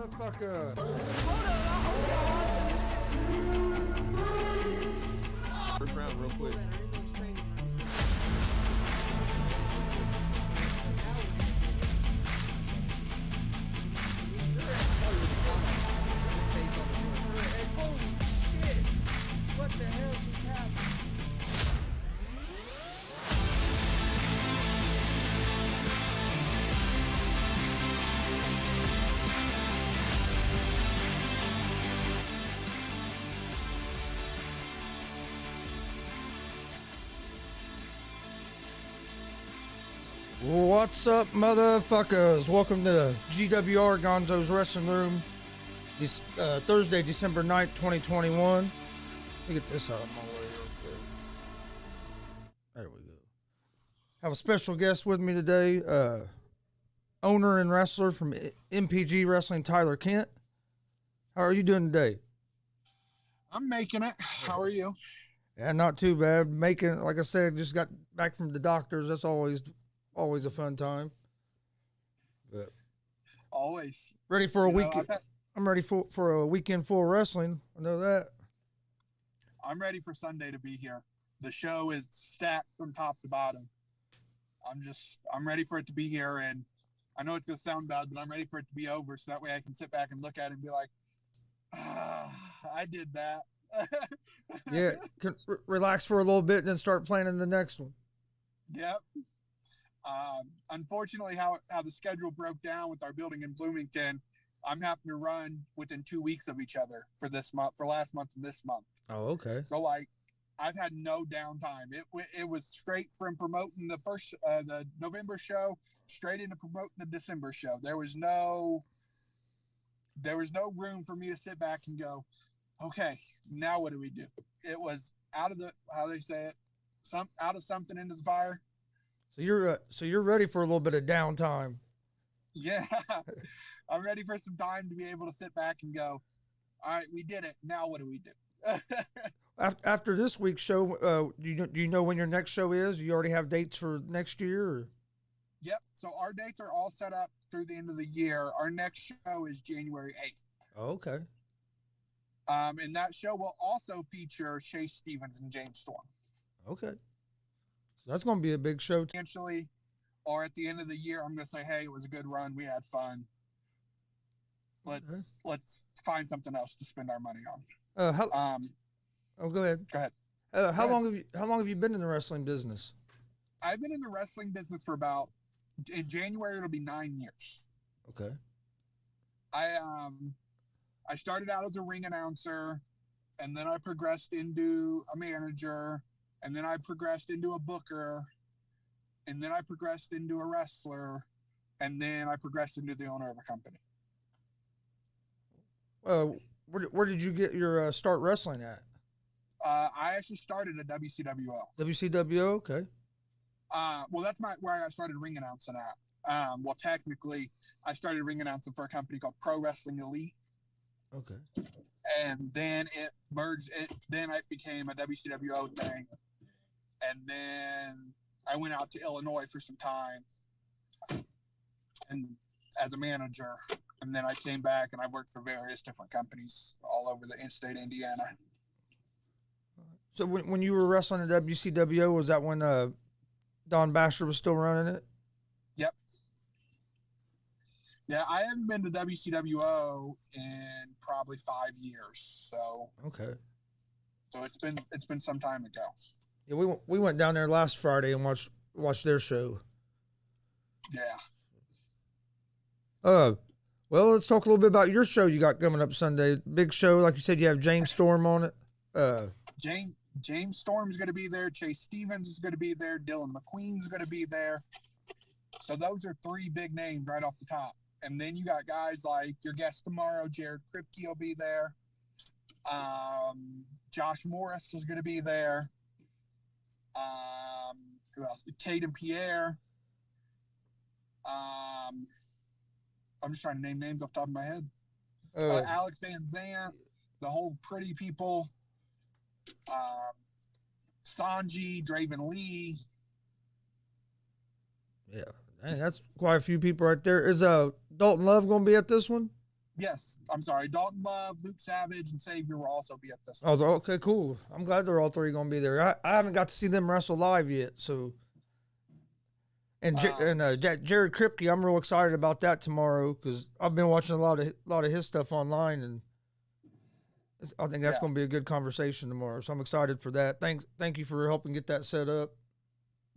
motherfucker. First round, real quick. Holy shit! What the hell just happened? What's up, motherfuckers? Welcome to G.W.R. Gonzo's Wrestling Room. This Thursday, December 9th, 2021. Let me get this out of my way real quick. There we go. Have a special guest with me today. Owner and wrestler from MPG Wrestling, Tyler Kent. How are you doing today? I'm making it. How are you? Yeah, not too bad. Making it, like I said, just got back from the doctors. That's always a fun time. But Always. ready for a week. Had, I'm ready for a weekend full of wrestling. I know that. I'm ready for Sunday to be here. The show is stacked from top to bottom. I'm ready for it to be here, and I know it's gonna sound bad, but I'm ready for it to be over so that way I can sit back and look at it and be like, I did that. Yeah, relax for a little bit and then start planning the next one. Yep. Unfortunately, how the schedule broke down with our building in Bloomington, I'm having to run within 2 weeks of each other for this month, for last month and this month. Oh, okay. So like, I've had no downtime. It was straight from promoting the November show straight into promoting the December show. There was no room for me to sit back and go, okay, now what do we do? It was out of the, how they say it, out of something into the fire. So you're ready for a little bit of downtime. Yeah, I'm ready for some time to be able to sit back and go, all right, we did it. Now what do we do? After this week's show, do you know when your next show is? Do you already have dates for next year? Or? Yep. So our dates are all set up through the end of the year. Our next show is January 8th. Oh, okay. And that show will also feature Chase Stevens and James Storm. Okay. So that's going to be a big show. Potentially, or at the end of the year, I'm going to say, hey, it was a good run. We had fun. Let's find something else to spend our money on. Go ahead. Go ahead. How long have you been in the wrestling business? I've been in the wrestling business for in January, it'll be 9 years. Okay. I started out as a ring announcer, and then I progressed into a manager, and then I progressed into a booker, and then I progressed into a wrestler, and then I progressed into the owner of a company. Where did you get your start wrestling at? I actually started at WCWO. WCWO, okay. Well, that's where I started ring announcing at. Well, technically, I started ring announcing for a company called Pro Wrestling Elite. Okay. And then it merged. Then it became a WCWO thing. And then I went out to Illinois for some time, and as a manager. And then I came back and I worked for various different companies all over the in-state Indiana. So when you were wrestling at WCWO, was that when Don Basher was still running it? Yep. Yeah, I haven't been to WCWO in probably 5 years. So okay. So it's been some time ago. Yeah, we went down there last Friday and watched their show. Yeah. Well, let's talk a little bit about your show you got coming up Sunday. Big show, like you said, you have James Storm on it. James Storm's going to be there. Chase Stevens is going to be there. Dylan McQueen's going to be there. So those are 3 big names right off the top. And then you got guys like your guest tomorrow, Jared Kripke will be there. Josh Morris is going to be there. Who else? Caden Pierre. I'm just trying to name names off the top of my head. Alex Van Zant, the whole Pretty People. Sanji, Draven Lee. Yeah, dang, that's quite a few people right there. Is Dalton Love going to be at this one? Yes, I'm sorry. Dalton Love, Luke Savage, and Savior will also be at this. Oh, okay, cool. I'm glad they're all three going to be there. I haven't got to see them wrestle live yet, so. And Jared Kripke, I'm real excited about that tomorrow because I've been watching a lot of his stuff online, and I think that's Yeah. going to be a good conversation tomorrow. So I'm excited for that. Thank you for helping get that set up.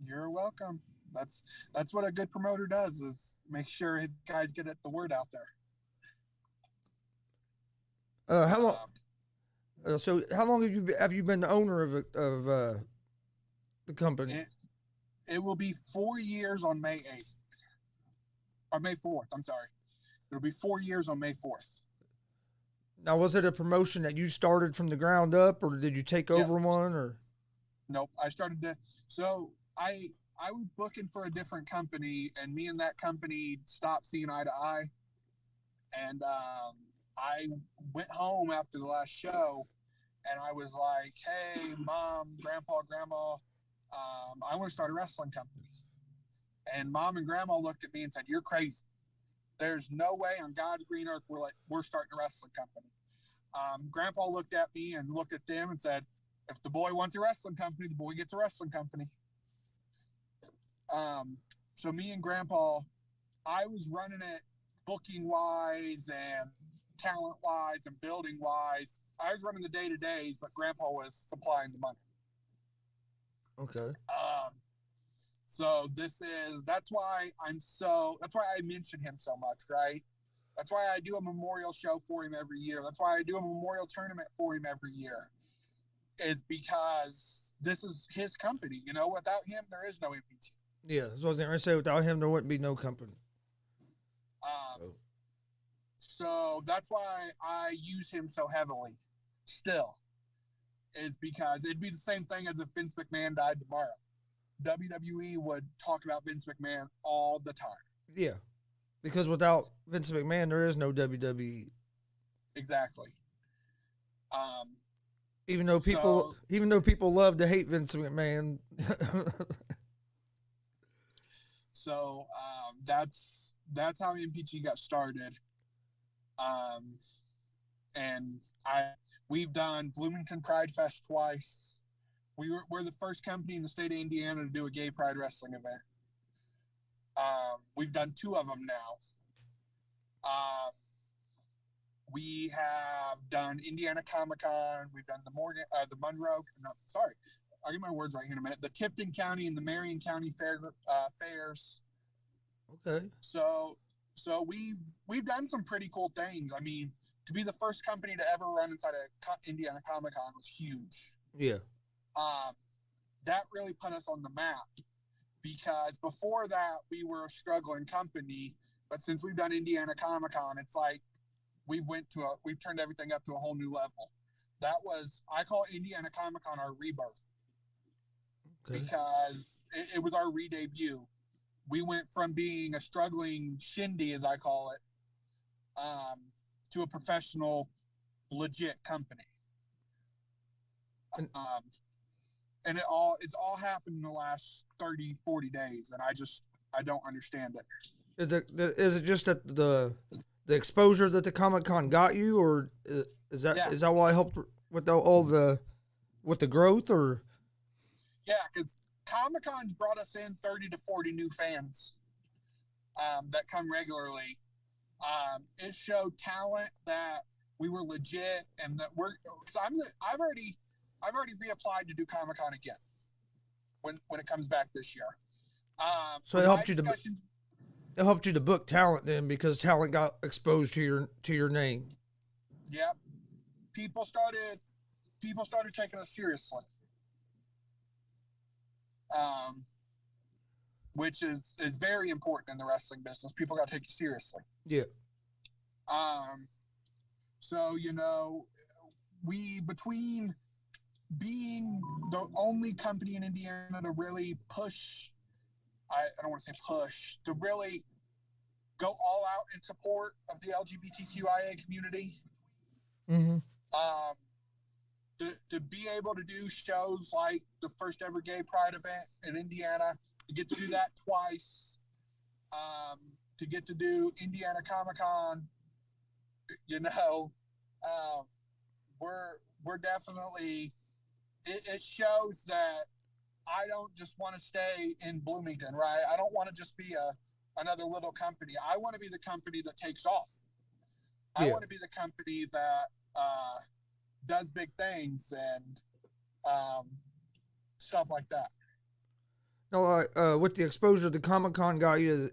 You're welcome. That's what a good promoter does, is make sure his guys get the word out there. How long? So how long have you been the owner of the company? It will be 4 years on May 8th. Or May 4th, I'm sorry. It'll be 4 years on May 4th. Now, was it a promotion that you started from the ground up, or did you take over Yes. one? Or Nope, I started to. So I was booking for a different company, and me and that company stopped seeing eye to eye. And I went home after the last show, and I was like, "Hey, Mom, Grandpa, Grandma, I want to start a wrestling company." And Mom and Grandma looked at me and said, "You're crazy. There's no way on God's green earth we're starting a wrestling company." Grandpa looked at me and looked at them and said, "If the boy wants a wrestling company, the boy gets a wrestling company." So me and Grandpa, I was running it booking wise and talent wise and building wise. I was running the day to days, but Grandpa was supplying the money. okay, So that's why I mention him so much, right? That's why I do a memorial show for him every year. That's why I do a memorial tournament for him every year. Is because this is his company. Without him, there is no MPG. yeah. So I was going to say, without him, there wouldn't be no company. So that's why I use him so heavily. Still, is because it'd be the same thing as if Vince McMahon died tomorrow. WWE would talk about Vince McMahon all the time. Yeah, because without Vince McMahon, there is no WWE. Exactly. Even though people love to hate Vince McMahon. So that's how MPG got started. And we've done Bloomington Pride Fest twice. We're the first company in the state of Indiana to do a gay pride wrestling event. We've done 2 of them now. We have done Indiana Comic-Con. We've done the Monroe. No, sorry, I'll get my words right here in a minute. The Tipton County and the Marion County fairs. Okay. So we've done some pretty cool things. I mean, to be the first company to ever run inside a Indiana Comic-Con was huge. Yeah. That really put us on the map, because before that we were a struggling company, but since we've done Indiana Comic-Con, it's like we've turned everything up to a whole new level. I call Indiana Comic-Con our rebirth. Okay. Because it was our re-debut. We went from being a struggling shindy, as I call it, to a professional, legit company. And it's all happened in the last 30, 40 days, and I don't understand it. Is it just that the exposure that the Comic-Con got you, or is that why it helped with with the growth, or? Yeah, because Comic-Con's brought us in 30 to 40 new fans that come regularly. It showed talent that we were legit, and that I've already reapplied to do Comic-Con again when it comes back this year. So it helped you to book talent then, because talent got exposed to your name. Yep. People started taking us seriously. Which is very important in the wrestling business. People got to take you seriously. Yeah. So, between being the only company in Indiana to really push, I don't want to say push, to really go all out in support of the LGBTQIA community. Mm-hmm. To be able to do shows like the first ever gay pride event in Indiana, to get to do that twice, to get to do Indiana Comic-Con, you know, um, we're definitely. It shows that I don't just want to stay in Bloomington, right? I don't want to just be another little company. I want to be the company that takes off. I Yeah. want to be the company that does big things and um, stuff like that. No, with the exposure the Comic Con got you,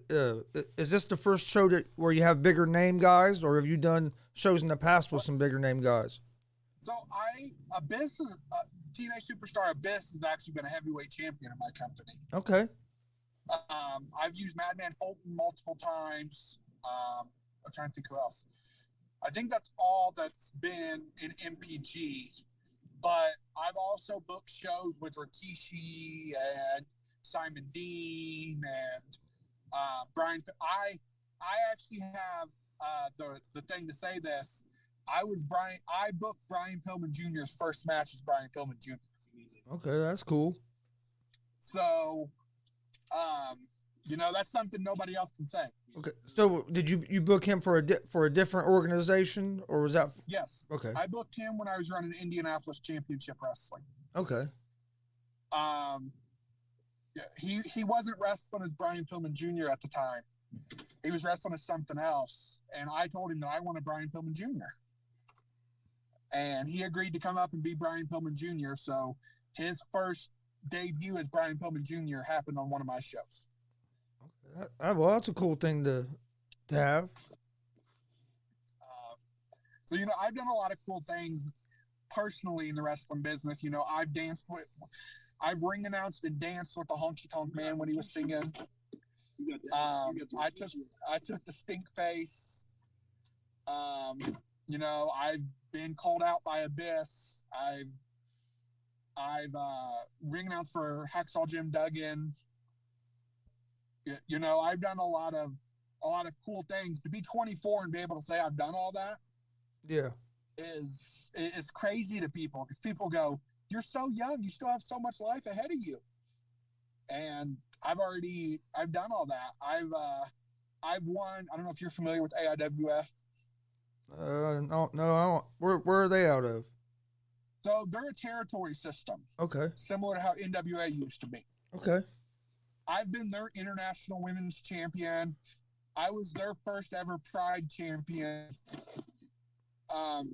is this the first show that where you have bigger name guys, or have you done shows in the past with some bigger name guys? So Abyss is Teenage Superstar Abyss has actually been a heavyweight champion in my company. Okay. I've used Madman Fulton multiple times. I'm trying to think who else. I think that's all that's been in MPG. But I've also booked shows with Rikishi and Simon Dean and Brian. I actually have the thing to say this. I booked Brian Pillman Jr.'s first match as Brian Pillman Jr. Okay, that's cool. So, that's something nobody else can say. Okay, so did you book him for a different organization, or was that? Yes. Okay. I booked him when I was running Indianapolis Championship Wrestling. Okay. Yeah, he wasn't wrestling as Brian Pillman Jr. at the time. He was wrestling as something else, and I told him that I wanted Brian Pillman Jr. And he agreed to come up and be Brian Pillman Jr. So his first debut as Brian Pillman Jr. happened on one of my shows. Well, that's a cool thing to have. So I've done a lot of cool things personally in the wrestling business. I've ring announced and danced with the Honky Tonk Man when he was singing. I took the stink face. I've been called out by Abyss. I've ring announced for Hacksaw Jim Duggan. I've done a lot of cool things. To be 24 and be able to say I've done all that, Yeah. is crazy to people, because people go, "You're so young, you still have so much life ahead of you." And I've done all that. I've won. I don't know if you're familiar with AIWF. No, I don't. Where are they out of? So they're a territory system, Okay. similar to how NWA used to be. Okay. I've been their international women's champion. I was their first ever Pride champion. I've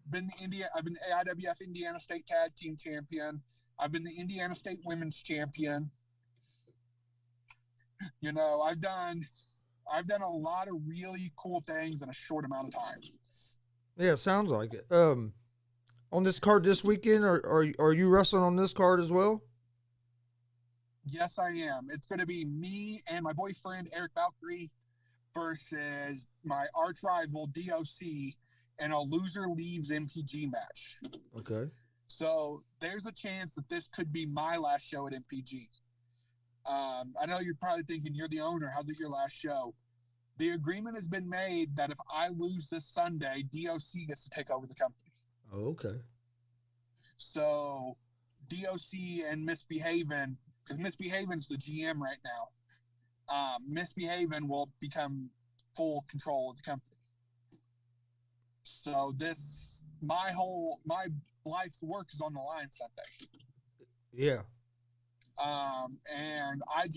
been the AIWF Indiana State Tag Team Champion. I've been the Indiana State Women's Champion. I've done a lot of really cool things in a short amount of time. Yeah, sounds like it. On this card this weekend, are you wrestling on this card as well? Yes, I am. It's going to be me and my boyfriend Eric Valkyrie versus my arch rival DOC in a loser leaves MPG match. Okay. So there's a chance that this could be my last show at MPG. I know you're probably thinking, you're the owner, how's it your last show? The agreement has been made that if I lose this Sunday, DOC gets to take over the company. Oh, okay. So DOC and Misbehavin', because Misbehavin's the GM right now, Misbehavin' will become full control of the company. So my life's work is on the line Sunday. Yeah. And I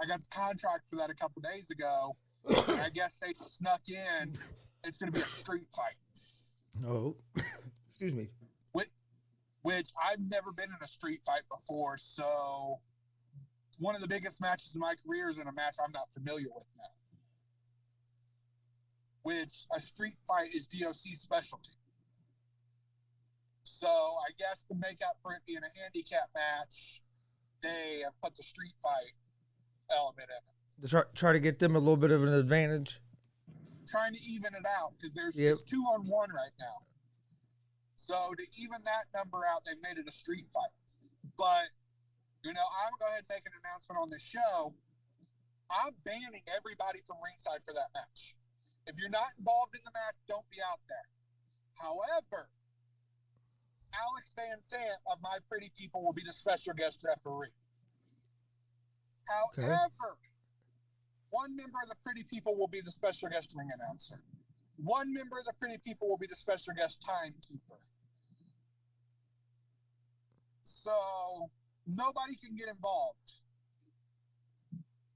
got the contract for that a couple days ago, and I guess they snuck in. It's going to be a street fight. Oh, excuse me. Which I've never been in a street fight before, so one of the biggest matches in my career is in a match I'm not familiar with now. Which a street fight is DOC's specialty. So I guess to make up for it being a handicap match, they have put the street fight element in it. To try to get them a little bit of an advantage. Trying to even it out, because it's 2-on-1 right now. So to even that number out, they made it a street fight. But, I'm going to go ahead and make an announcement on this show. I'm banning everybody from ringside for that match. If you're not involved in the match, don't be out there. However, Alex Van Sant of My Pretty People will be the special guest referee. However, one member of the Pretty People will be the special guest ring announcer. one member of the Pretty People will be the special guest timekeeper. So nobody can get involved.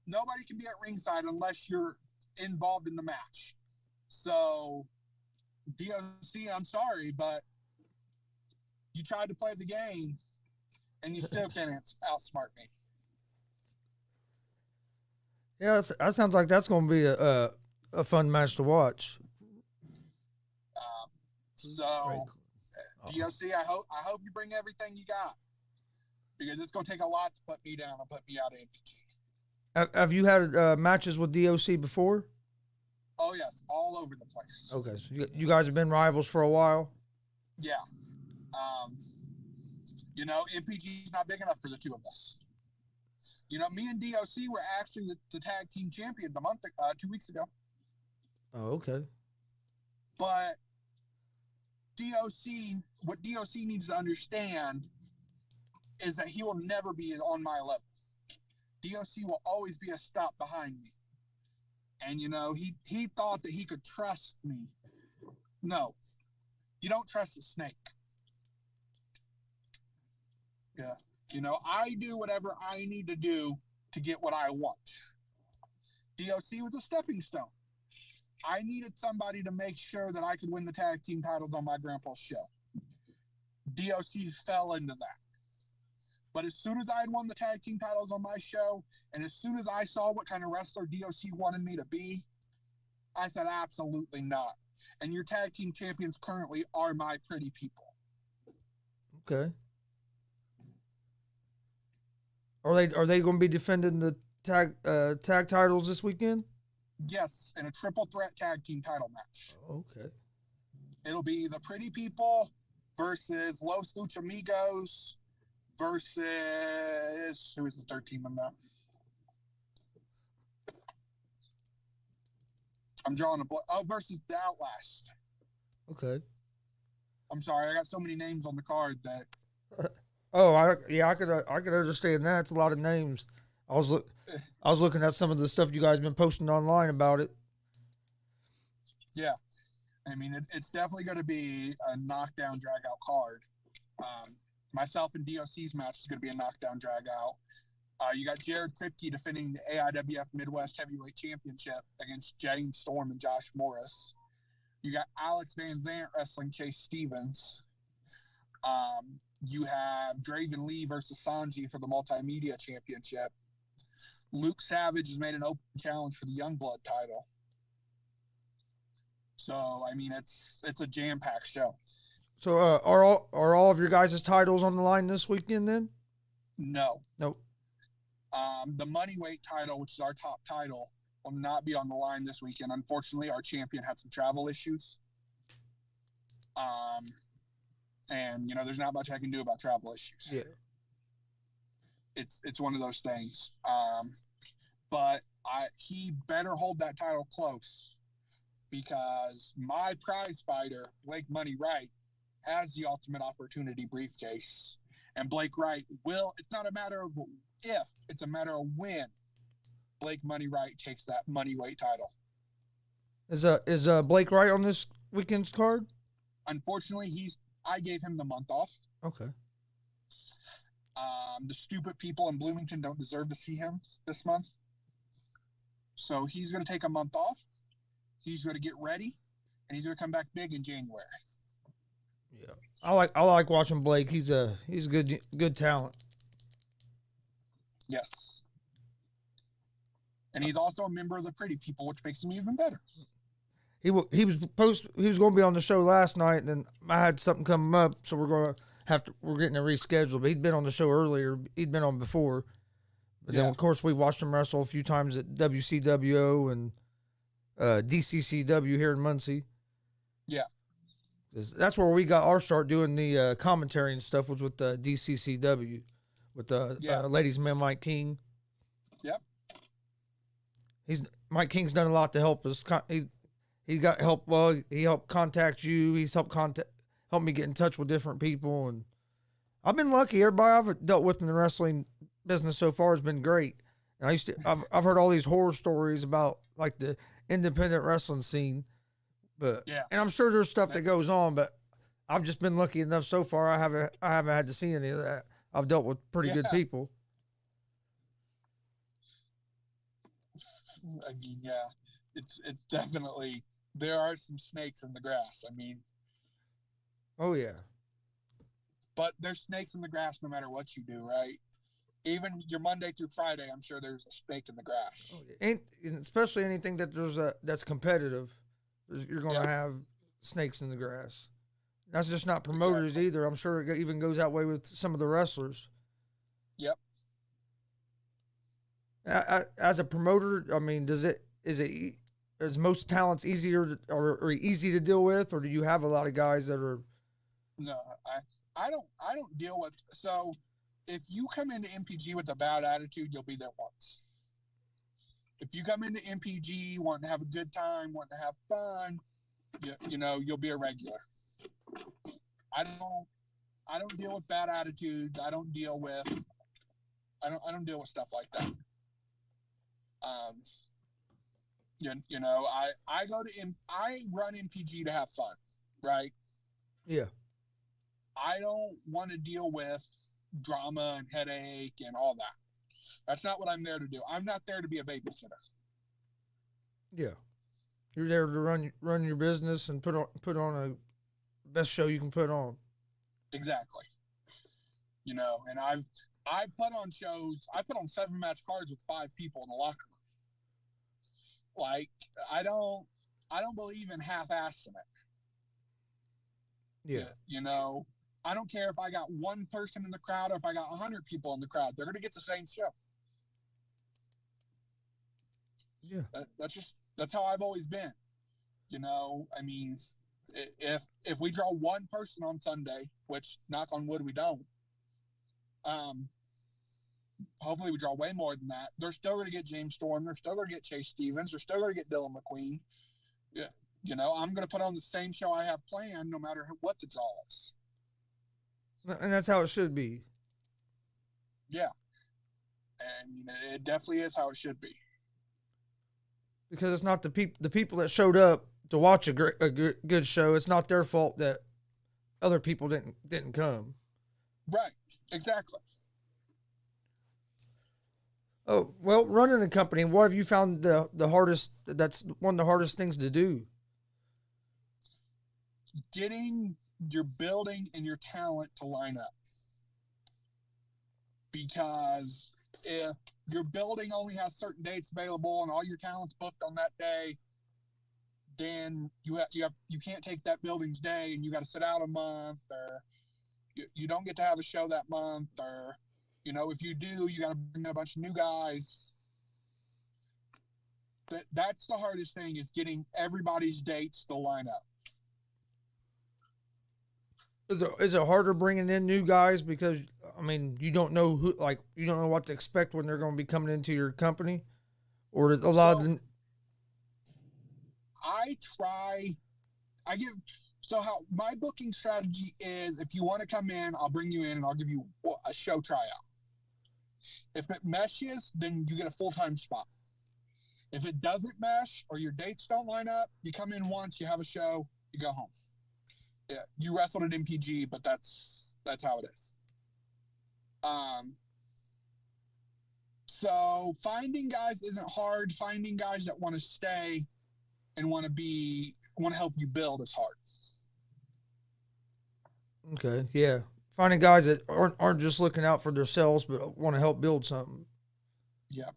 Nobody can be at ringside unless you're involved in the match. So, DOC, I'm sorry, but you tried to play the game, and you still can't outsmart me. Yeah, that sounds like that's going to be a fun match to watch. So, DOC, I hope you bring everything you got, because it's going to take a lot to put me down and put me out of MPG. Have you had matches with DOC before? Oh, yes, all over the place. Okay, so you guys have been rivals for a while? Yeah. MPG is not big enough for the two of us. Me and DOC were actually the tag team champions 2 weeks ago. Oh, okay. But what DOC needs to understand is that he will never be on my level. DOC will always be a stop behind me. And, he thought that he could trust me. No, you don't trust a snake. Yeah. I do whatever I need to do to get what I want. DOC was a stepping stone. I needed somebody to make sure that I could win the tag team titles on my grandpa's show. DOC fell into that. But as soon as I had won the tag team titles on my show, and as soon as I saw what kind of wrestler DOC wanted me to be, I said, absolutely not. And your tag team champions currently are my Pretty People. Okay. Are they going to be defending the tag titles this weekend? Yes, in a triple threat tag team title match. Okay. It'll be the Pretty People versus Los Luchamigos versus, who is the third team in that? I'm drawing a blank. Oh, versus the Outlast. Okay. I'm sorry, I got so many names on the card that. I could understand that. It's a lot of names. I was looking at some of the stuff you guys been posting online about it. Yeah, I mean it's definitely going to be a knockdown drag out card. Myself and DOC's match is going to be a knockdown drag out. You got Jared Kripke defending the AIWF Midwest Heavyweight Championship against James Storm and Josh Morris. You got Alex Van Zant wrestling Chase Stevens. You have Draven Lee versus Sanji for the Multimedia Championship. Luke Savage has made an open challenge for the Youngblood title. So, I mean, it's a jam-packed show. So, are all of your guys' titles on the line this weekend then? No. Nope. The Moneyweight title, which is our top title, will not be on the line this weekend. Unfortunately, our champion had some travel issues. And there's not much I can do about travel issues. Yeah. It's one of those things. But he better hold that title close, because my prize fighter, Blake Money Wright, has the Ultimate Opportunity briefcase. And Blake Wright it's not a matter of if, it's a matter of when Blake Money Wright takes that Moneyweight title. Is Blake Wright on this weekend's card? Unfortunately, I gave him the month off. Okay. The stupid people in Bloomington don't deserve to see him this month. So he's going to take a month off. He's going to get ready, and he's going to come back big in January. Yeah. I like watching Blake. He's good talent. Yes. And he's also a member of the Pretty People, which makes him even better. He was going to be on the show last night, and then I had something come up, so we're getting it rescheduled. But he'd been on the show earlier. He'd been on before. But then, of course, we watched him wrestle a few times at WCWO and DCCW here in Muncie. Yeah. That's where we got our start doing the commentary and stuff, was with the DCCW with ladies' man Mike King. Yep. Mike King's done a lot to help us. He got help. Well, he helped contact you. He's helped me get in touch with different people, and I've been lucky. Everybody I've dealt with in the wrestling business so far has been great. And I've heard all these horror stories about like the independent wrestling scene, But Yeah. and I'm sure there's stuff that goes on, but I've just been lucky enough so far. I haven't had to see any of that. I've dealt with pretty good Yeah. people. I mean, yeah, it's definitely, there are some snakes in the grass. I mean, Oh yeah. but there's snakes in the grass no matter what you do, right? Even your Monday through Friday, I'm sure there's a snake in the grass. Oh, yeah. And especially anything that's competitive, you're going to Yep. have snakes in the grass. That's just not promoters Exactly. either. I'm sure it even goes that way with some of the wrestlers. Yep. As a promoter, I mean, is most talents easier or easy to deal with, or do you have a lot of guys that are? No, I don't deal with. So if you come into MPG with a bad attitude, you'll be there once. If you come into MPG wanting to have a good time, wanting to have fun, you'll be a regular. I don't deal with bad attitudes. I don't deal with stuff like that. I run MPG to have fun, right? Yeah. I don't want to deal with drama and headache and all that. That's not what I'm there to do. I'm not there to be a babysitter. Yeah. You're there to run your business and put on a best show you can put on. Exactly. And I put on shows. I put on 7-match cards with 5 people in the locker room. Like, I don't believe in half-assing it. Yeah. I don't care if I got one person in the crowd or if I got 100 people in the crowd. They're going to get the same show. Yeah. That's how I've always been. I mean, if we draw one person on Sunday, which knock on wood we don't, hopefully we draw way more than that. They're still going to get James Storm. They're still going to get Chase Stevens. They're still going to get Dylan McQueen. Yeah, I'm going to put on the same show I have planned, no matter what the draw is. And that's how it should be. Yeah, and it definitely is how it should be. Because it's not the people that showed up to watch a good show. It's not their fault that other people didn't come. Right. Exactly. Oh, well, running a company, what have you found the hardest? That's one of the hardest things to do. Getting your building and your talent to line up. Because if your building only has certain dates available and all your talent's booked on that day, then you can't take that building's day and you got to sit out a month, or you don't get to have a show that month, or if you do, you got to bring in a bunch of new guys. That's the hardest thing, is getting everybody's dates to line up. Is it harder bringing in new guys because I mean you don't know you don't know what to expect when they're going to be coming into your company, or a lot of the. So how my booking strategy is: if you want to come in, I'll bring you in and I'll give you a show tryout. If it meshes, then you get a full-time spot. If it doesn't mesh or your dates don't line up, you come in once, you have a show, you go home. Yeah, you wrestled at MPG, but that's how it is. So finding guys isn't hard. Finding guys that want to stay and want to help you build is hard. Okay, yeah. Finding guys that aren't just looking out for themselves, but want to help build something. Yeah.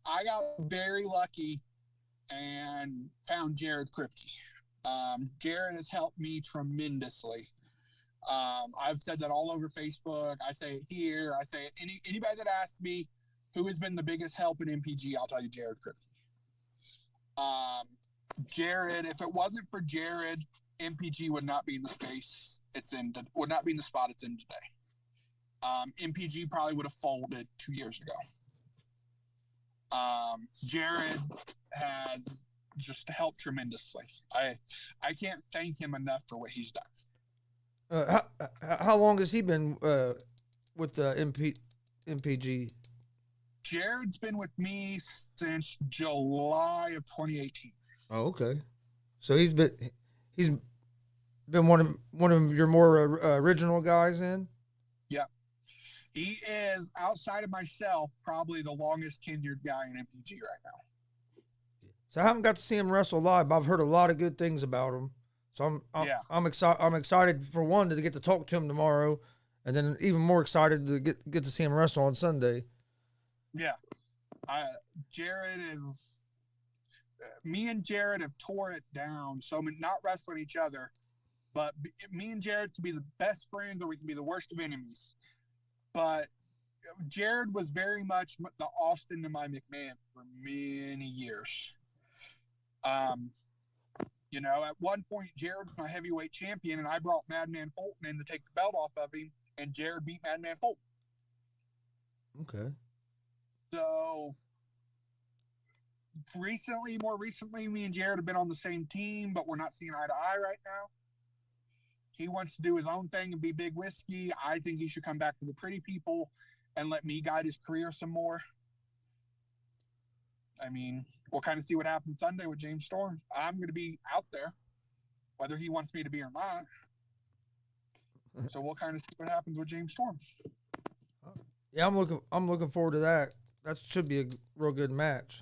I got very lucky and found Jared Kripke. Jared has helped me tremendously. I've said that all over Facebook. I say it here. I say it. Anybody that asks me who has been the biggest help in MPG, I'll tell you Jared Kripke. Jared, if it wasn't for Jared, MPG would not be in the space would not be in the spot it's in today. MPG probably would have folded 2 years ago. Jared has just helped tremendously. I can't thank him enough for what he's done. How long has he been with MPG? Jared's been with me since July of 2018. Oh, okay. So he's been one of your more original guys in. Yeah. He is, outside of myself, probably the longest tenured guy in MPG right now. So I haven't got to see him wrestle live, but I've heard a lot of good things about him. So I'm excited. I'm excited for one to get to talk to him tomorrow, and then even more excited to get to see him wrestle on Sunday. Yeah, Jared is. Me and Jared have tore it down. So not wrestling each other, but me and Jared can be the best friends, or we can be the worst of enemies. But Jared was very much the Austin to my McMahon for many years. At one point, Jared was my heavyweight champion, and I brought Madman Fulton in to take the belt off of him, and Jared beat Madman Fulton. Okay. So more recently, me and Jared have been on the same team, but we're not seeing eye to eye right now. He wants to do his own thing and be Big Whiskey. I think he should come back to the Pretty People and let me guide his career some more. I mean, we'll kind of see what happens Sunday with James Storm. I'm going to be out there, whether he wants me to be or not. So we'll kind of see what happens with James Storm. Yeah, I'm looking forward to that. That should be a real good match.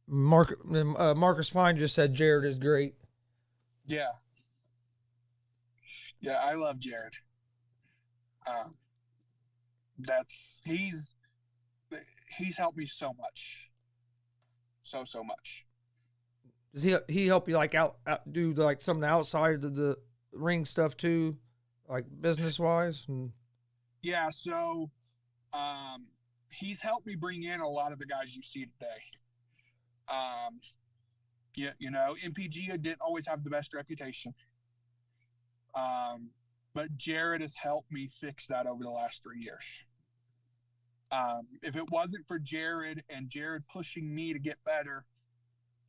Marcus Fine just said Jared is great. Yeah. Yeah, I love Jared. He's helped me so much. So much. Does he help you like out do like some of the outside of the ring stuff too, like business wise? Yeah, so he's helped me bring in a lot of the guys you see today. MPG didn't always have the best reputation. But Jared has helped me fix that over the last 3 years. If it wasn't for Jared and Jared pushing me to get better,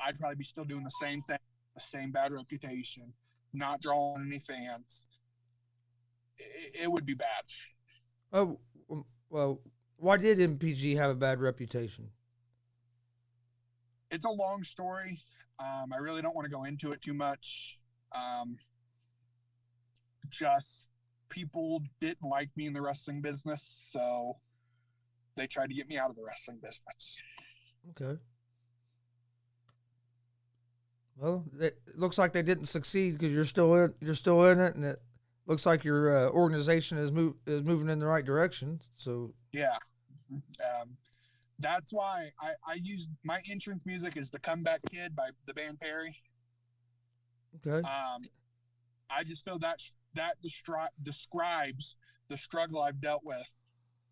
I'd probably be still doing the same thing, the same bad reputation, not drawing any fans. It would be bad. Oh, well, why did MPG have a bad reputation? It's a long story. I really don't want to go into it too much. Just people didn't like me in the wrestling business, so they tried to get me out of the wrestling business. Okay. Well, it looks like they didn't succeed because you're still in it, and it looks like your organization is moving in the right direction. So yeah, that's why I used my entrance music is "The Comeback Kid" by the band Perry. Okay. I just feel that describes the struggle I've dealt with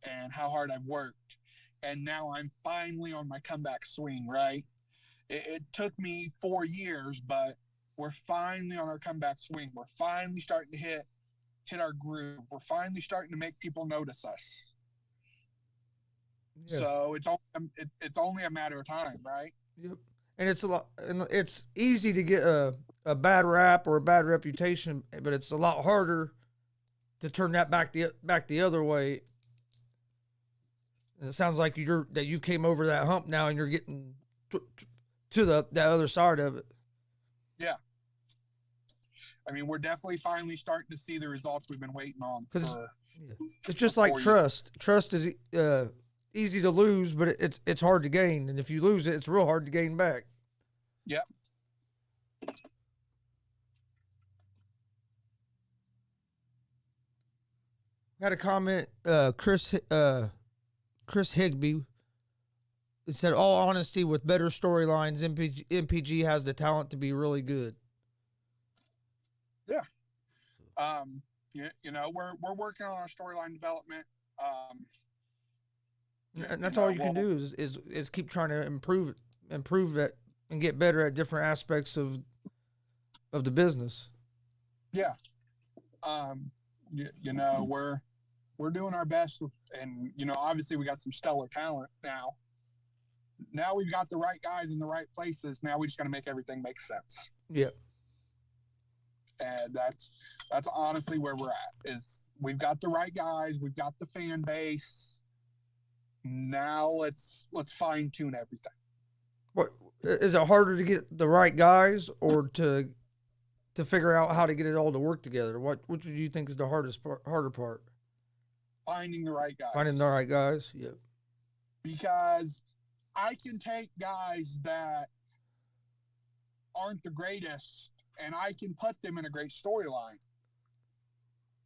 and how hard I've worked, and now I'm finally on my comeback swing. Right. It took me 4 years, but we're finally on our comeback swing. We're finally starting to hit our groove. We're finally starting to make people notice us. Yeah. So it's only a matter of time, right? Yep. And it's easy to get a bad rap or a bad reputation, but it's a lot harder to turn that back the other way. And it sounds like you came over that hump now, and you're getting to the other side of it. Yeah. I mean, we're definitely finally starting to see the results we've been waiting on. It's just like trust. Trust is easy to lose, but it's hard to gain. And if you lose it, it's real hard to gain back. Yep. Had a comment, Chris Higby. It said, all honesty, with better storylines, MPG has the talent to be really good. Yeah. We're working on our storyline development. And that's all you can do is keep trying to improve it and get better at different aspects of the business. Yeah. We're doing our best, and obviously we got some stellar talent now. Now we've got the right guys in the right places. Now we just got to make everything make sense. Yeah. And that's honestly where we're at. Is we've got the right guys, we've got the fan base. Now let's fine tune everything. What Is it harder to get the right guys or to figure out how to get it all to work together? Which do you think is the harder part? Finding the right Finding guys. the right guys. Yep. Because I can take guys that aren't the greatest and I can put them in a great storyline.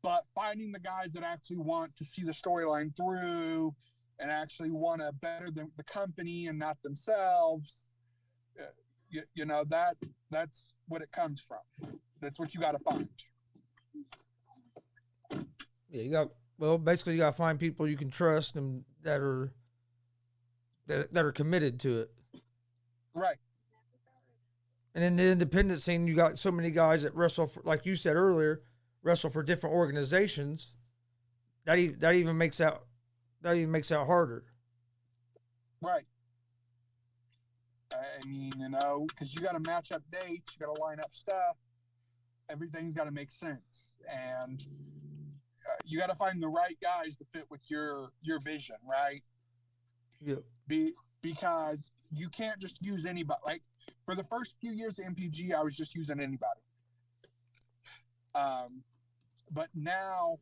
But finding the guys that actually want to see the storyline through and actually want to better the company and not themselves, that's what it comes from. That's what you got to find. Yeah, basically you got to find people you can trust and that are committed to it. Right. And in the independent scene, you got so many guys that wrestle for, like you said earlier, wrestle for different organizations. That even makes that harder. Right. I mean, because you got to match up dates, you got to line up stuff. Everything's got to make sense, and you got to find the right guys to fit with your vision, right? Yep. Because you can't just use anybody. Like for the first few years of MPG, I was just using anybody. But now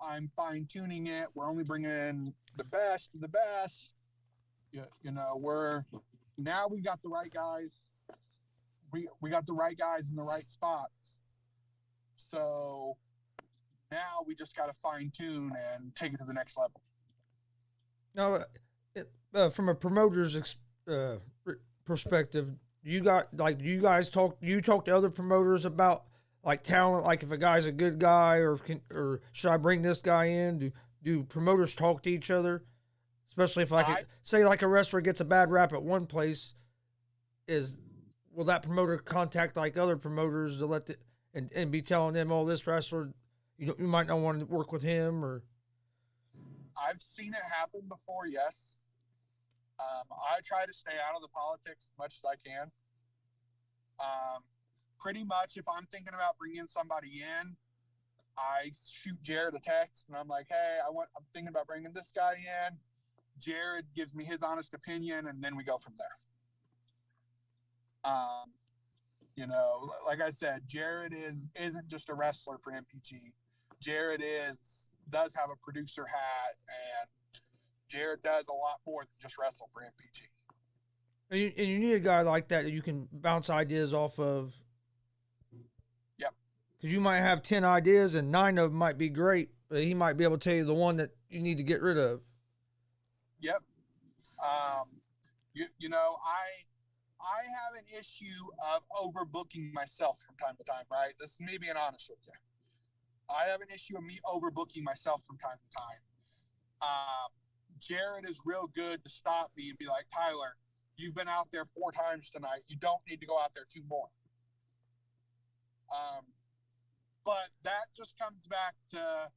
I'm fine tuning it. We're only bringing in the best of the best. We got the right guys. We got the right guys in the right spots. So now we just got to fine tune and take it to the next level. Now, from a promoter's perspective, you guys talk to other promoters about like talent, like if a guy's a good guy or should I bring this guy in? Do promoters talk to each other? Especially if say like a wrestler gets a bad rap at one place, will that promoter contact like other promoters to and be telling them, oh, this wrestler, you might not want to work with him? Or I've seen it happen before, yes. I try to stay out of the politics as much as I can. Pretty much, if I'm thinking about bringing somebody in, I shoot Jared a text, and I'm like, hey, I'm thinking about bringing this guy in. Jared gives me his honest opinion, and then we go from there. Like I said, Jared isn't just a wrestler for MPG. Jared does have a producer hat, and Jared does a lot more than just wrestle for MPG. And you need a guy like that you can bounce ideas off of. Yep. Because you might have 10 ideas and 9 of them might be great, but he might be able to tell you the one that you need to get rid of. Yep. I have an issue of overbooking myself from time to time, right? This is me being honest with you. I have an issue of me overbooking myself from time to time. Jared is real good to stop me and be like, Tyler, you've been out there 4 times tonight. You don't need to go out there 2 more. But that just comes back to,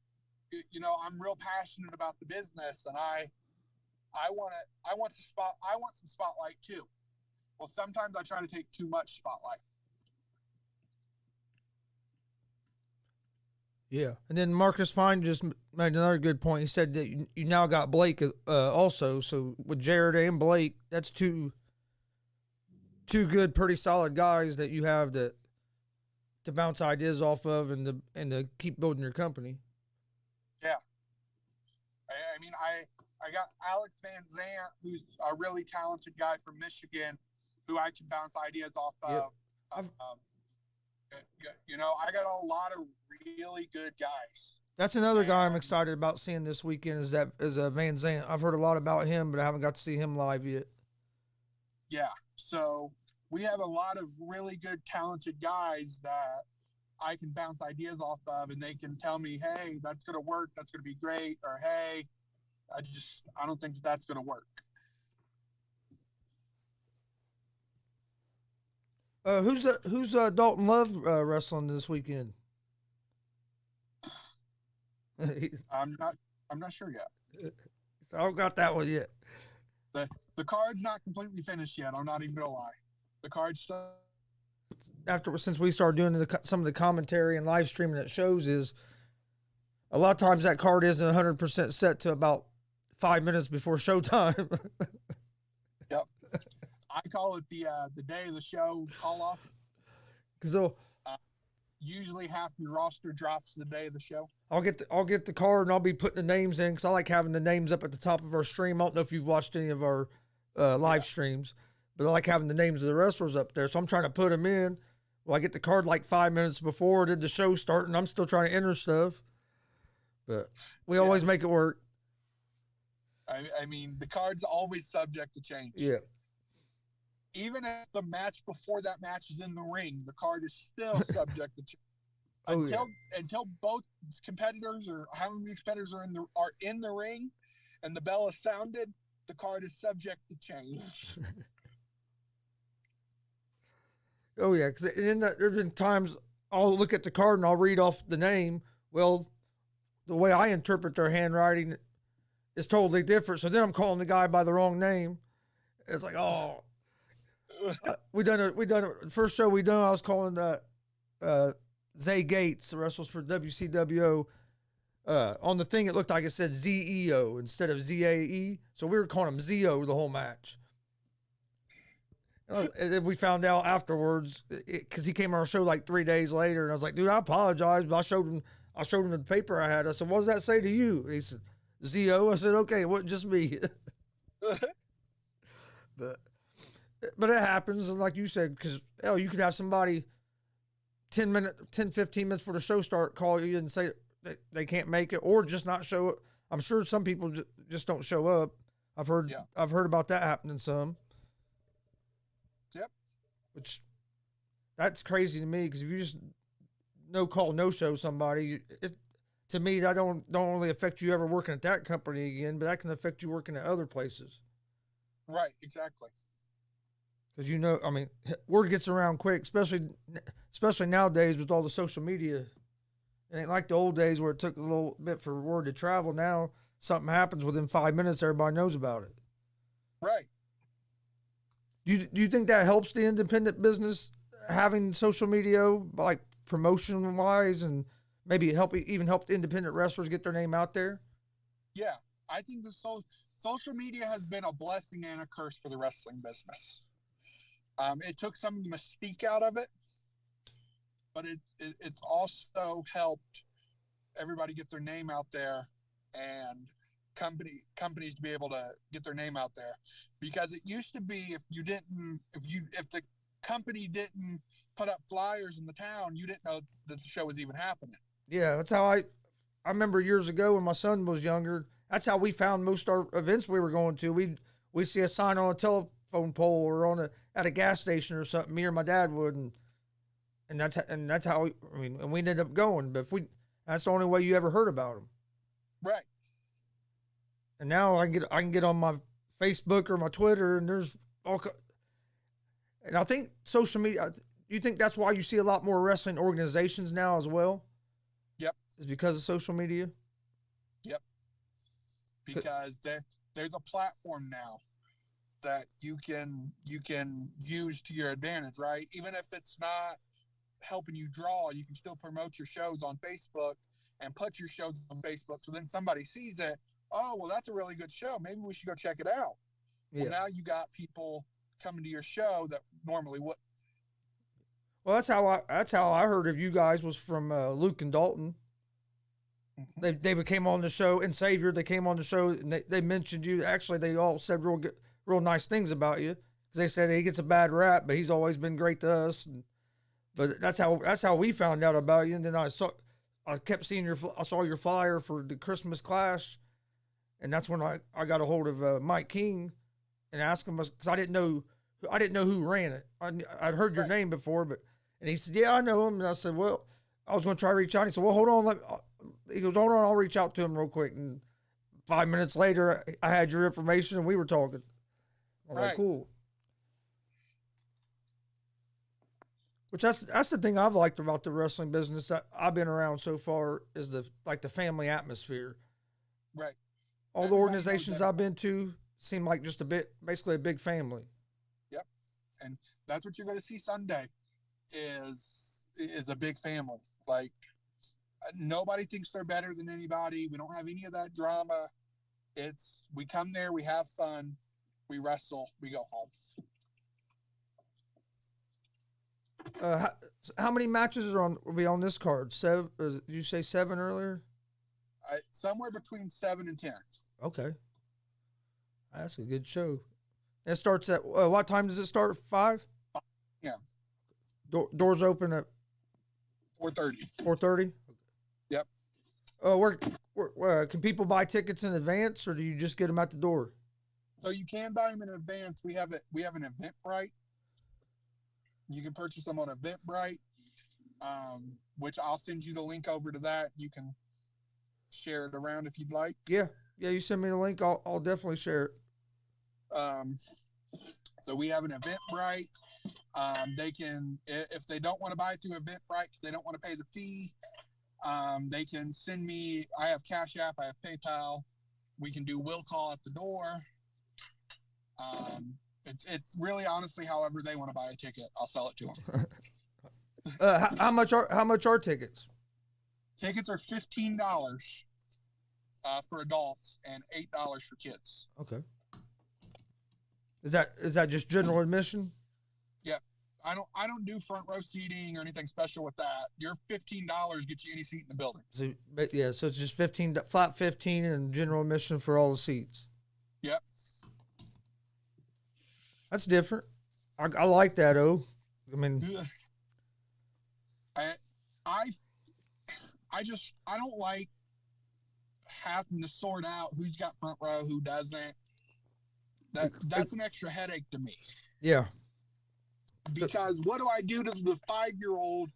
I'm real passionate about the business, and I want some spotlight too. Well, sometimes I try to take too much spotlight. Yeah, and then Marcus Fine just made another good point. He said that you now got Blake also. So with Jared and Blake, that's two good, pretty solid guys that you have to bounce ideas off of and to keep building your company. Yeah, I mean, I got Alex Van Zant, who's a really talented guy from Michigan, who I can bounce ideas off of. I got a lot of really good guys. That's another guy I'm excited about seeing this weekend is Van Zant. I've heard a lot about him, but I haven't got to see him live yet. Yeah, so we have a lot of really good, talented guys that I can bounce ideas off of, and they can tell me, hey, that's going to work, that's going to be great, or hey, I don't think that's going to work. Who's Dalton Love wrestling this weekend? I'm not sure yet. I don't got that one yet. The card's not completely finished yet. I'm not even gonna lie. The card's still. Since we started doing some of the commentary and live streaming at shows, is a lot of times that card isn't 100% set to about 5 minutes before showtime. Yep. I call it the day of the show call off. Because Usually half your roster drops the day of the show. I'll get the card and I'll be putting the names in because I like having the names up at the top of our stream. I don't know if you've watched any of our live streams, but I like having the names of the wrestlers up there. So I'm trying to put them in. Well, I get the card like 5 minutes before did the show start, and I'm still trying to enter stuff. But we always make it work. I mean, the card's always subject to change. Yeah. Even if the match before that match is in the ring, the card is still subject to change. Until both competitors or how many competitors are in the ring and the bell is sounded, the card is subject to change. Oh yeah, because there's been times I'll look at the card and I'll read off the name. Well, the way I interpret their handwriting is totally different. So then I'm calling the guy by the wrong name. It's like, oh, we done it. First show we done, I was calling Zay Gates, the wrestles for WCWO. On the thing, it looked like it said ZEO instead of ZAE. So we were calling him ZO the whole match. And then we found out afterwards because he came on our show like 3 days later, and I was like, "Dude, I apologize." But I showed him the paper I had. I said, "What does that say to you?" He said, "ZO." I said, "Okay, it wasn't just me." but it happens, and like you said, because you could have somebody 15 minutes before the show start call you and say they can't make it, or just not show up. I'm sure some people just don't show up. I've heard about that happening some. Yep. Which, that's crazy to me, because if you just no call, no show somebody, to me, that don't only affect you ever working at that company again, but that can affect you working at other places. Right, exactly. Because I mean, word gets around quick, especially nowadays with all the social media. It ain't like the old days where it took a little bit for word to travel. Now, something happens within 5 minutes, everybody knows about it. Right. Do you think that helps the independent business, having social media, like promotion wise, and maybe even help the independent wrestlers get their name out there? Yeah, I think the social media has been a blessing and a curse for the wrestling business. It took some of the mystique out of it, but it's also helped everybody get their name out there, and companies to be able to get their name out there. Because it used to be if the company didn't put up flyers in the town, you didn't know that the show was even happening. Yeah, that's how I remember years ago when my son was younger. That's how we found most of our events we were going to. We'd see a sign on a telephone pole or at a gas station or something. Me or my dad would, and that's how and we ended up going. But that's the only way you ever heard about them. Right. And now I can get on my Facebook or my Twitter, and there's all. And I think social media. You think that's why you see a lot more wrestling organizations now as well? Yep. Is because of social media. Yep. Because there's a platform now that you can use to your advantage, right? Even if it's not helping you draw, you can still promote your shows on Facebook and put your shows on Facebook. So then somebody sees it. Oh, well, that's a really good show. Maybe we should go check it out. Yeah. Well, now you got people coming to your show that normally wouldn't. Well, that's how I heard of you guys was from Luke and Dalton. Mm-hmm. They came on the show, and Xavier, they came on the show, and they mentioned you. Actually, they all said real nice things about you, because they said he gets a bad rap, but he's always been great to us. But that's how we found out about you. And then I kept seeing I saw your flyer for the Christmas Clash. And that's when I got a hold of Mike King and asked him, because I didn't know who ran it. I'd heard your name before, and he said, "Yeah, I know him." And I said, "Well, I was going to try to reach out." And he said, "Well, hold on." He goes, "Hold on, I'll reach out to him real quick." And 5 minutes later, I had your information and we were talking. I was like, cool. Which that's the thing I've liked about the wrestling business that I've been around so far is the family atmosphere. Right. All the organizations I've been to seem like just basically a big family. Yep. And that's what you're going to see Sunday is a big family. Like, nobody thinks they're better than anybody. We don't have any of that drama. We come there, we have fun, we wrestle, we go home. How, how many matches are on will be on this card? Seven? Did you say 7 earlier? Somewhere between 7 and 10. Okay, that's a good show. It starts at what time does it start? 5. Yeah, Doors open at 4:30. 4:30. Yep. Oh, can people buy tickets in advance, or do you just get them at the door? So you can buy them in advance. We have an Eventbrite. You can purchase them on Eventbrite, which I'll send you the link over to that. You can share it around if you'd like. Yeah, you send me the link. I'll definitely share it. So we have an Eventbrite. They can, if they don't want to buy it through Eventbrite because they don't want to pay the fee, they can send me. I have Cash App. I have PayPal. We can do will call at the door. It's really honestly however they want to buy a ticket, I'll sell it to them. How much are tickets? Tickets are $15 for adults and $8 for kids. Okay. Is that just general admission? Yep. I don't do front row seating or anything special with that. Your $15 gets you any seat in the building. So it's just flat 15 and general admission for all the seats. Yep. That's different. I like that. I mean, I don't like having to sort out who's got front row, who doesn't. That's an extra headache to me. Yeah. Because what do I do to the 5-year-old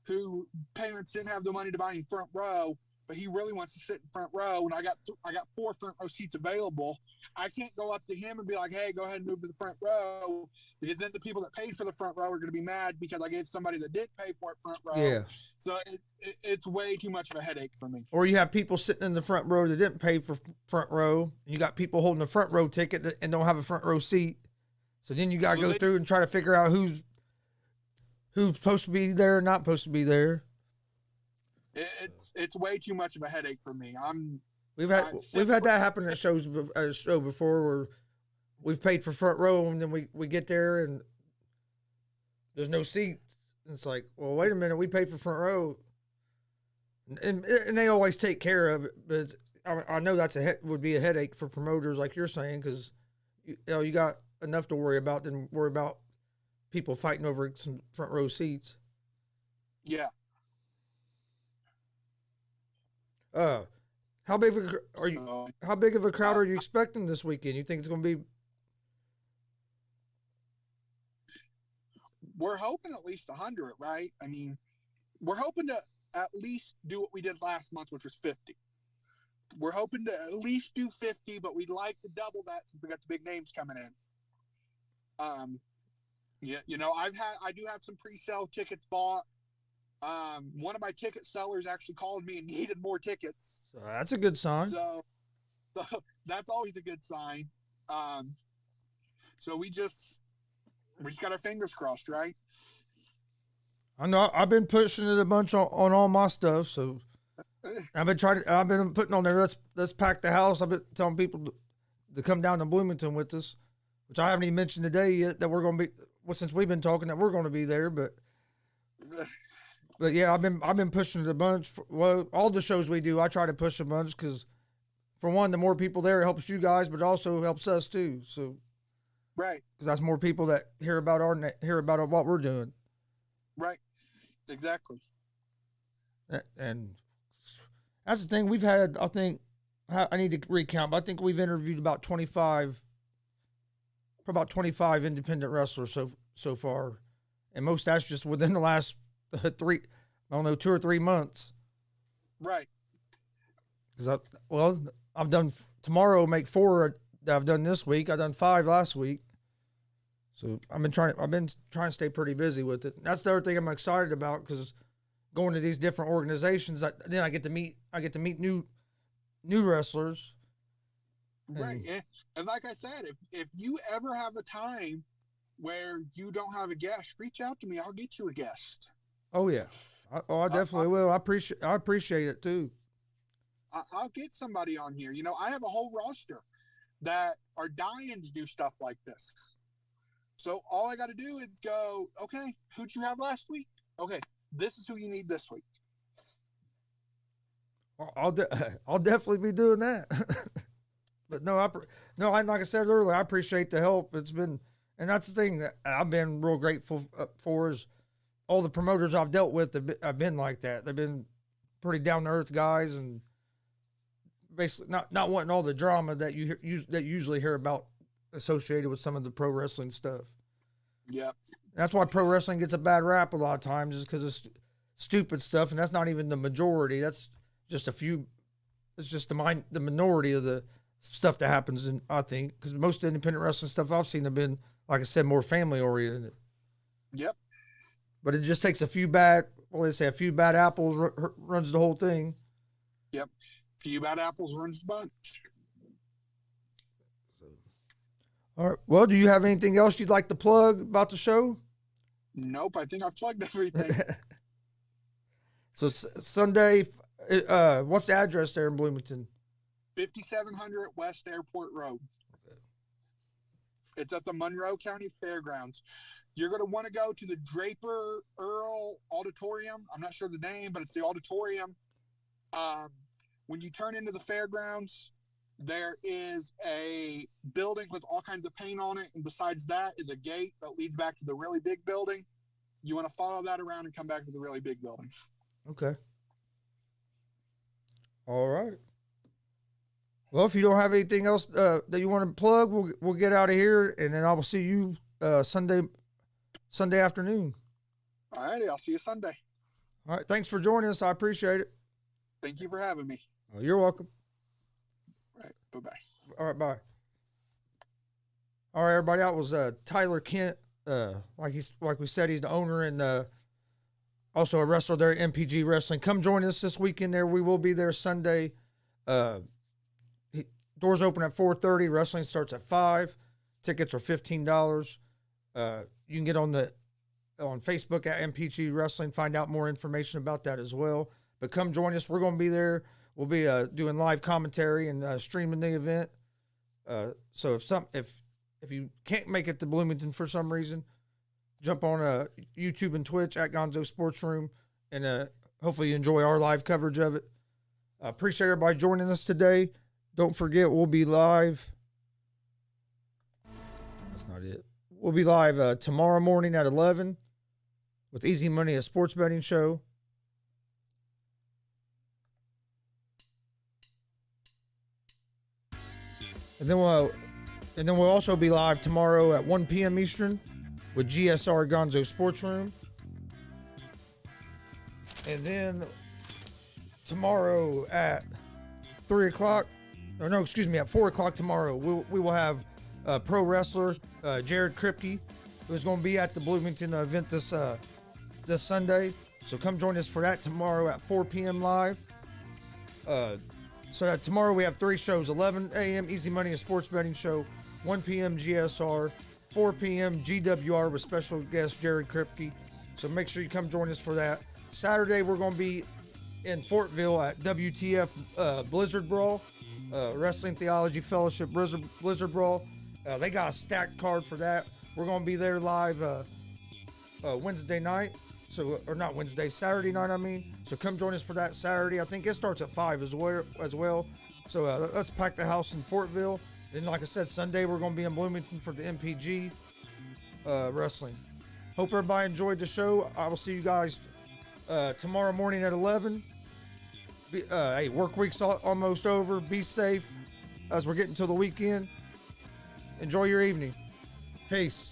who parents didn't have the money to buy him front row, but he really wants to sit in front row, and I got 4 front row seats available. I can't go up to him and be like, hey, go ahead and move to the front row, because then the people that paid for the front row are going to be mad because I gave somebody that didn't pay for it front row. Yeah. So it's way too much of a headache for me. Or you have people sitting in the front row that didn't pay for front row. And you got people holding a front row ticket and don't have a front row seat. So then you got to go through and try to figure out who's supposed to be there and not supposed to be there. It's way too much of a headache for me. We've had that happen at a show before where we've paid for front row and then we get there and there's no seats. And it's like, well, wait a minute, we paid for front row, and they always take care of it. But I know would be a headache for promoters, like you're saying, because you got enough to worry about than worry about people fighting over some front row seats. Yeah. How big of a crowd are you expecting this weekend? You think it's going to be? We're hoping at least 100, right? I mean, we're hoping to at least do what we did last month, which was 50. We're hoping to at least do 50, but we'd like to double that since we got the big names coming in. Yeah, I do have some pre-sale tickets bought. One of my ticket sellers actually called me and needed more tickets. So that's a good sign. So that's always a good sign. So we just got our fingers crossed, right? I know I've been pushing it a bunch on all my stuff. So I've been putting on there. Let's pack the house. I've been telling people to come down to Bloomington with us, which I haven't even mentioned today yet that we're going to be. Well, since we've been talking that we're going to be there, but yeah, I've been pushing it a bunch. All the shows we do, I try to push a bunch because, for one, the more people there, it helps you guys, but it also helps us too. So, right, because that's more people that hear about what we're doing. Right, exactly. And that's the thing we've had. I think I need to recount, but I think we've interviewed about 25 independent wrestlers so far, and most that's just within the last 2 or 3 months. Right. Because I've done tomorrow make 4 that I've done this week. I've done 5 last week, so I've been trying to stay pretty busy with it. That's the other thing I'm excited about, because going to these different organizations, then I get to meet new wrestlers. Right. And like I said, if you ever have a time where you don't have a guest, reach out to me. I'll get you a guest. Oh yeah. I definitely will. I appreciate it too. I'll get somebody on here. I have a whole roster that are dying to do stuff like this. So all I got to do is go, okay, who'd you have last week? Okay, this is who you need this week. I'll definitely be doing that. But no, like I said earlier, I appreciate the help. It's been, and that's the thing that I've been real grateful for is all the promoters I've dealt with have been like that. They've been pretty down to earth guys, and basically not wanting all the drama that you usually hear about associated with some of the pro wrestling stuff. Yep. That's why pro wrestling gets a bad rap a lot of times, is because it's stupid stuff, and that's not even the majority. That's just a few. It's just the minority of the stuff that happens, in I think, because most independent wrestling stuff I've seen have been, like I said, more family oriented. Yep. But it just takes a few bad apples runs the whole thing. Yep. Few bad apples runs the bunch. All right. Well, do you have anything else you'd like to plug about the show? Nope. I think I've plugged everything. So Sunday, what's the address there in Bloomington? 5700 West Airport Road. It's at the Monroe County Fairgrounds. You're going to want to go to the Draper Earl Auditorium. I'm not sure the name, but it's the auditorium. When you turn into the fairgrounds, there is a building with all kinds of paint on it. And besides that is a gate that leads back to the really big building. You want to follow that around and come back to the really big building. Okay. All right. Well, if you don't have anything else that you want to plug, we'll get out of here, and then I will see you Sunday afternoon. All righty, I'll see you Sunday. All right, thanks for joining us. I appreciate it. Thank you for having me. Oh, you're welcome. All right, bye-bye. All right, bye. All right, everybody. That was Tyler Kent. Like we said, he's the owner and also a wrestler there at MPG Wrestling. Come join us this weekend. There, we will be there Sunday. Doors open at 4:30. Wrestling starts at 5. Tickets are $15. You can get on Facebook at MPG Wrestling, find out more information about that as well. But come join us. We're going to be there. We'll be doing live commentary and streaming the event. So if you can't make it to Bloomington for some reason, jump on YouTube and Twitch at Gonzo Sports Room, and hopefully you enjoy our live coverage of it. Appreciate everybody joining us today. Don't forget, we'll be live. That's not it. We'll be live tomorrow morning at 11 with Easy Money, a sports betting show. And then we'll also be live tomorrow at 1 p.m. Eastern with G.W.R. Gonzo Sports Room. And then tomorrow at 3 o'clock, at 4 o'clock tomorrow, we will have pro wrestler Jared Kripke, who's going to be at the Bloomington event this Sunday. So come join us for that tomorrow at 4 p.m. live. So tomorrow we have 3 shows: 11 a.m. Easy Money, a sports betting show, 1 p.m. GSR, 4 p.m. G.W.R. with special guest Jared Kripke. So make sure you come join us for that. Saturday we're going to be in Fortville at WTF Blizzard Brawl, Wrestling Theology Fellowship Blizzard Brawl. They got a stacked card for that. We're going to be there live Wednesday night. Saturday night, I mean. So come join us for that Saturday. I think it starts at 5 as well. So let's pack the house in Fortville. Then, like I said, Sunday we're going to be in Bloomington for the MPG wrestling. Hope everybody enjoyed the show. I will see you guys tomorrow morning at 11. Hey, work week's almost over. Be safe as we're getting to the weekend. Enjoy your evening. Peace.